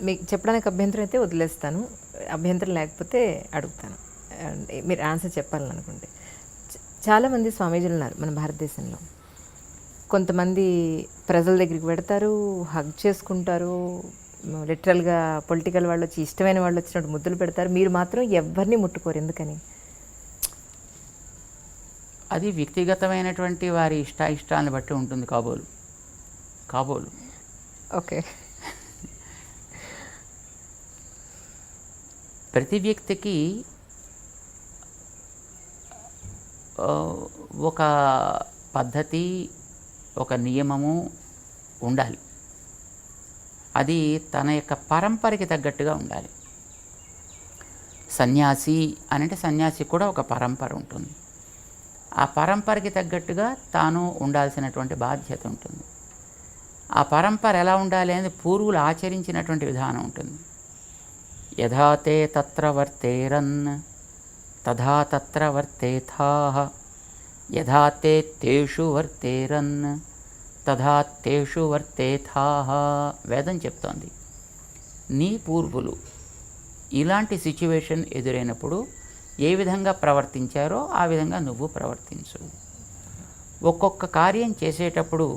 మీకు చెప్పడానికి అభ్యంతరం అయితే వదిలేస్తాను, అభ్యంతరం లేకపోతే అడుగుతాను. మీరు ఆన్సర్ చెప్పాలని అనుకుంటే, చాలామంది స్వామీజీలు ఉన్నారు మన భారతదేశంలో. కొంతమంది ప్రజల దగ్గరికి పెడతారు, హగ్ చేసుకుంటారు, లిటరల్గా పొలిటికల్ వాళ్ళు వచ్చి ఇష్టమైన వాళ్ళు వచ్చినట్టు ముద్దులు పెడతారు. మీరు మాత్రం ఎవరిని ముట్టుకోరు, ఎందుకని? అది వ్యక్తిగతమైనటువంటి వారి ఇష్టాలను బట్టి ఉంటుంది కాబోలు. ఓకే. ప్రతి వ్యక్తికి ఒక పద్ధతి, ఒక నియమము ఉండాలి. అది తన యొక్క పరంపరకి తగ్గట్టుగా ఉండాలి. సన్యాసి అనంటే సన్యాసికి కూడా ఒక పరంపర ఉంటుంది. ఆ పరంపరకి తగ్గట్టుగా తాను ఉండాల్సినటువంటి బాధ్యత ఉంటుంది. ఆ పరంపర ఎలా ఉండాలి అనేది పూర్వులు ఆచరించినటువంటి విధానం ఉంటుంది. యథా తే తత్ర వర్తేరన్ తథా తత్ర వర్తేథాః, యథా తే తేషు వర్తేరన్ తథా తేషు వర్తేథాః. వేదం చెప్తోంది, నీ పూర్వులు ఇలాంటి సిచ్యువేషన్ ఎదురైనప్పుడు ఏ విధంగా ప్రవర్తించారో ఆ విధంగా నువ్వు ప్రవర్తించు. ఒక్కొక్క కార్యం చేసేటప్పుడు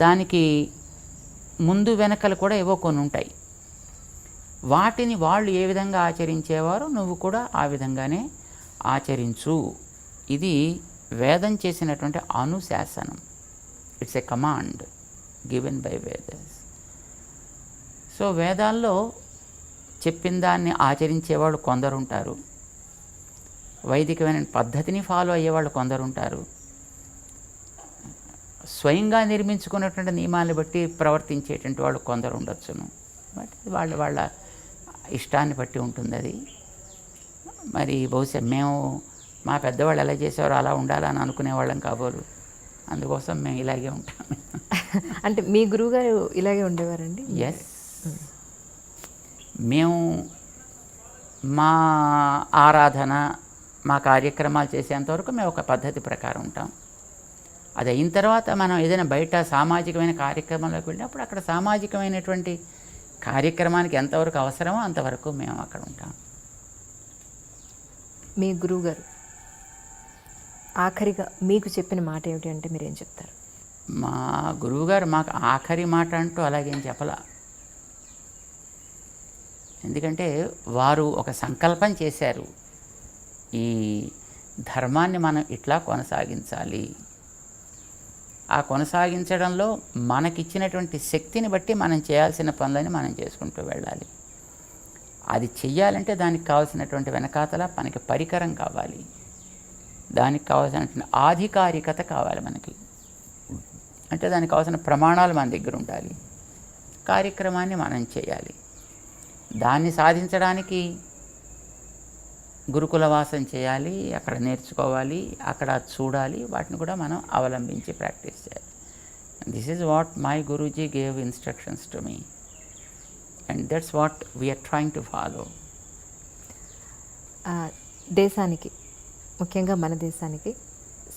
దానికి ముందు వెనకలు కూడా ఏవో కొన్ని ఉంటాయి. వాటిని వాళ్ళు ఏ విధంగా ఆచరించేవారో నువ్వు కూడా ఆ విధంగానే ఆచరించు. ఇది వేదం చేసినటువంటి అనుశాసనం. It's a command given by Vedas. So వేదాల్లో చెప్పిన దాన్ని ఆచరించేవాళ్ళు కొందరుంటారు, వైదికమైన పద్ధతిని ఫాలో అయ్యేవాళ్ళు కొందరుంటారు, స్వయంగా నిర్మించుకున్నటువంటి నియమాన్ని బట్టి ప్రవర్తించేటువంటి వాళ్ళు కొందరు ఉండొచ్చును. బట్ వాళ్ళ ఇష్టాన్ని బట్టి ఉంటుంది అది. మరి బహుశా మేము మా పెద్దవాళ్ళు ఎలా చేసేవారో అలా ఉండాలని అనుకునేవాళ్ళం కాబోలు. అందుకోసం మేము ఇలాగే ఉంటాం. అంటే మీ గురువుగారు ఇలాగే ఉండేవారండి? ఎస్. మేము మా ఆరాధన, మా కార్యక్రమాలు చేసేంతవరకు మేము ఒక పద్ధతి ప్రకారం ఉంటాం. అది అయిన తర్వాత మనం ఏదైనా బయట సామాజికమైన కార్యక్రమంలోకి వెళ్ళినప్పుడు అక్కడ సామాజికమైనటువంటి కార్యక్రమానికి ఎంతవరకు అవసరమో అంతవరకు మేము అక్కడ ఉంటాం. మీ గురువుగారు ఆఖరిగా మీకు చెప్పిన మాట ఏమిటి అంటే మీరేం చెప్తారు? మా గురువుగారు మాకు ఆఖరి మాట అంటూ అలాగేం చెప్పలా. ఎందుకంటే వారు ఒక సంకల్పం చేశారు, ఈ ధర్మాన్ని మనం ఇట్లా కొనసాగించాలి. ఆ కొనసాగించడంలో మనకిచ్చినటువంటి శక్తిని బట్టి మనం చేయాల్సిన పనులని మనం చేసుకుంటూ వెళ్ళాలి. అది చెయ్యాలంటే దానికి కావాల్సినటువంటి వెనకాతల మనకి పరికరం కావాలి, దానికి కావాల్సినటువంటి ఆధికారికత కావాలి మనకి. అంటే దానికి కావాల్సిన ప్రమాణాలు మన దగ్గర ఉండాలి. కార్యక్రమాన్ని మనం చేయాలి. దాన్ని సాధించడానికి గురుకుల వాసం చేయాలి, అక్కడ నేర్చుకోవాలి, అక్కడ చూడాలి, వాటిని కూడా మనం అవలంబించి ప్రాక్టీస్ చేయాలి. This is what my guruji gave instructions to me and that's what we are trying to follow. దేశానికి, ముఖ్యంగా మన దేశానికి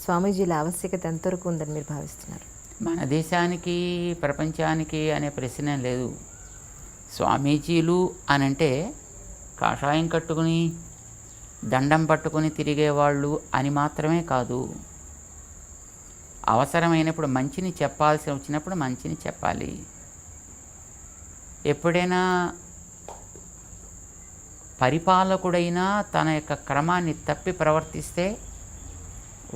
స్వామీజీల ఆవశ్యకత ఎంతవరకు ఉందని మీరు భావిస్తున్నారు? మన దేశానికి, ప్రపంచానికి అనే ప్రశ్నే లేదు. స్వామీజీలు అనంటే కాషాయం కట్టుకుని దండం పట్టుకుని తిరిగేవాళ్ళు అని మాత్రమే కాదు. అవసరమైనప్పుడు మంచిని చెప్పాల్సి వచ్చినప్పుడు మంచిని చెప్పాలి. ఎప్పుడైనా పరిపాలకుడైనా తన యొక్క క్రమాన్ని తప్పి ప్రవర్తిస్తే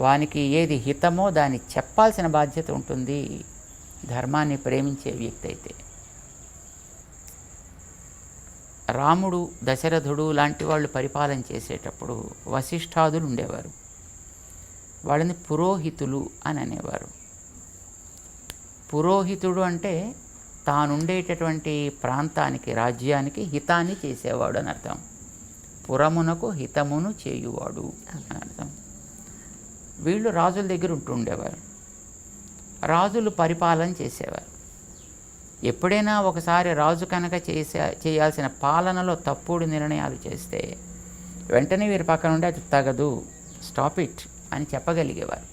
వానికి ఏది హితమో దాన్ని చెప్పాల్సిన బాధ్యత ఉంటుంది, ధర్మాన్ని ప్రేమించే వ్యక్తి అయితే. రాముడు, దశరథుడు లాంటి వాళ్ళు పరిపాలన చేసేటప్పుడు వశిష్ఠాదులు ఉండేవారు. వాళ్ళని పురోహితులు అని అనేవారు. పురోహితుడు అంటే తానుండేటటువంటి ప్రాంతానికి, రాజ్యానికి హితాన్ని చేసేవాడు అని అర్థం. పురమునకు హితమును చేయువాడు అని అర్థం. వీళ్ళు రాజుల దగ్గర ఉంటుండేవారు. రాజులు పరిపాలన చేసేవారు. ఎప్పుడైనా ఒకసారి రాజు కనుక చేయాల్సిన పాలనలో తప్పుడు నిర్ణయాలు చేస్తే వెంటనే వీరి పక్కన ఉండి అది తగదు, స్టాప్ ఇట్ అని చెప్పగలిగేవారు.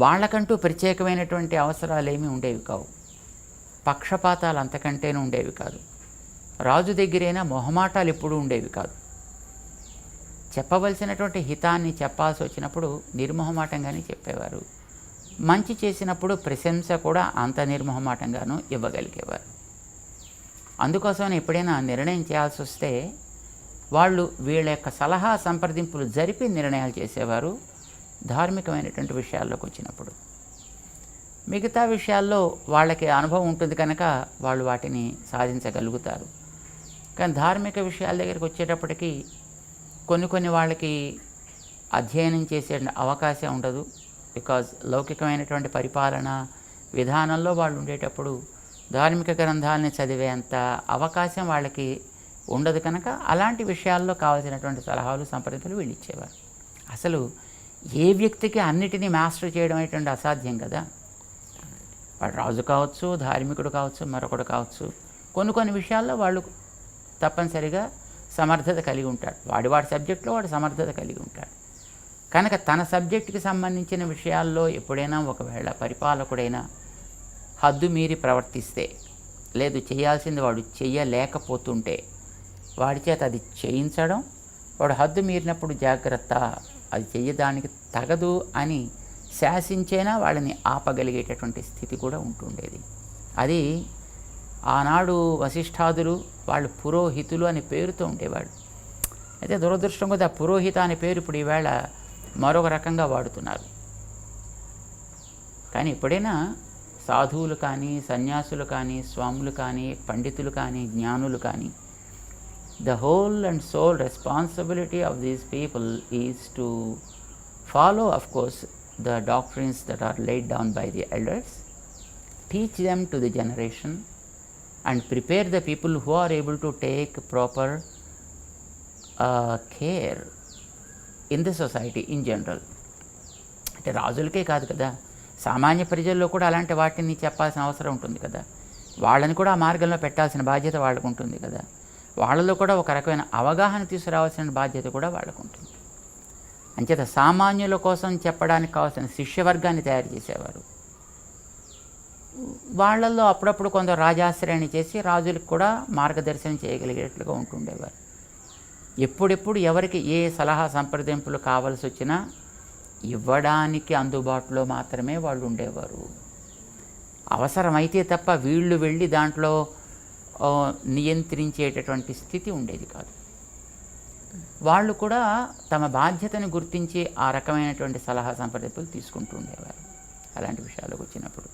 వాళ్ళకంటూ ప్రత్యేకమైనటువంటి అవసరాలు ఏమీ ఉండేవి కావు. పక్షపాతాలు అంతకంటేనూ ఉండేవి కాదు. రాజు దగ్గరైనా మొహమాటాలు ఎప్పుడూ ఉండేవి కాదు. చెప్పవలసినటువంటి హితాన్ని చెప్పాల్సి వచ్చినప్పుడు నిర్మొహమాటంగానే చెప్పేవారు. మంచి చేసినప్పుడు ప్రశంస కూడా అంత నిర్మొహమాటంగానూ ఇవ్వగలిగేవారు. అందుకోసం ఎప్పుడైనా నిర్ణయం చేయాల్సి వస్తే వాళ్ళు వీళ్ళ యొక్క సలహా సంప్రదింపులు జరిపి నిర్ణయాలు చేసేవారు ధార్మికమైనటువంటి విషయాల్లోకి వచ్చినప్పుడు. మిగతా విషయాల్లో వాళ్ళకి అనుభవం ఉంటుంది కనుక వాళ్ళు వాటిని సాధించగలుగుతారు. కానీ ధార్మిక విషయాల దగ్గరికి వచ్చేటప్పటికి కొన్ని వాళ్ళకి అధ్యయనం చేసే అవకాశం ఉండదు. బికాజ్ లౌకికమైనటువంటి పరిపాలన విధానంలో వాళ్ళు ఉండేటప్పుడు ధార్మిక గ్రంథాలని చదివేంత అవకాశం వాళ్ళకి ఉండదు కనుక అలాంటి విషయాల్లో కావాల్సినటువంటి సలహాలు సంప్రదింపులు వీళ్ళు ఇచ్చేవారు. అసలు ఏ వ్యక్తికి అన్నిటినీ మాస్టర్ చేయడం అనేటువంటి అసాధ్యం కదా. వాడు రాజు కావచ్చు, ధార్మికుడు కావచ్చు, మరొకడు కావచ్చు. కొన్ని విషయాల్లో వాళ్ళు తప్పనిసరిగా సమర్థత కలిగి ఉంటాడు. వాడి సబ్జెక్టులో వాడు సమర్థత కలిగి ఉంటాడు కనుక తన సబ్జెక్టుకి సంబంధించిన విషయాల్లో ఎప్పుడైనా ఒకవేళ పరిపాలకుడైనా హద్దు మీరి ప్రవర్తిస్తే, లేదు చేయాల్సింది వాడు చెయ్యలేకపోతుంటే వాడి చేత అది చేయించడం, వాడు హద్దు మీరినప్పుడు జాగ్రత్త, అది చెయ్యడానికి తగదు అని శాసించేనా వాళ్ళని ఆపగలిగేటటువంటి స్థితి కూడా ఉంటుండేది. అది ఆనాడు వశిష్ఠాదులు వాళ్ళు పురోహితులు అనే పేరుతో ఉండేవాళ్ళు. అయితే దురదృష్టం కొద్ది ఆ పురోహిత అనే పేరు ఇప్పుడు ఈవేళ మరొక రకంగా వాడుతున్నారు. కానీ ఎప్పుడైనా సాధువులు కానీ, సన్యాసులు కానీ, స్వాములు కానీ, పండితులు కానీ, జ్ఞానులు కానీ, the whole and sole responsibility of these people is to follow, of course, the doctrines that are laid down by the elders, teach them to the generation, and prepare the people who are able to take proper care in the society in general. అంటే రాజులకే కాదు కదా, సామాన్య ప్రజల్లో కూడా అలాంటి వాటిని చెప్పాల్సిన అవసరం ఉంటుంది కదా. వాళ్ళని కూడా ఆ మార్గంలో పెట్టాల్సిన బాధ్యత వాళ్ళకు ఉంటుంది కదా. వాళ్ళలో కూడా ఒక రకమైన అవగాహన తీసుకురావాల్సిన బాధ్యత కూడా వాళ్ళకు ఉంటుంది. అంచేత సామాన్యుల కోసం చెప్పడానికి కావాల్సిన శిష్యవర్గాన్ని తయారు చేసేవారు. వాళ్ళల్లో అప్పుడప్పుడు కొందరు రాజాశ్రయాన్ని చేసి రాజులకు కూడా మార్గదర్శనం చేయగలిగేట్లుగా ఉంటుండేవారు. ఎప్పుడెప్పుడు ఎవరికి ఏ సలహా సంప్రదింపులు కావాల్సి వచ్చినా ఇవ్వడానికి అందుబాటులో మాత్రమే వాళ్ళు ఉండేవారు. అవసరమైతే తప్ప వీళ్ళు వెళ్ళి దాంట్లో నియంత్రించేటటువంటి స్థితి ఉండేది కాదు. వాళ్ళు కూడా తమ బాధ్యతను గుర్తించి ఆ రకమైనటువంటి సలహా సంప్రదింపులు తీసుకుంటూ ఉండేవారు అలాంటి విషయాలకు వచ్చినప్పుడు.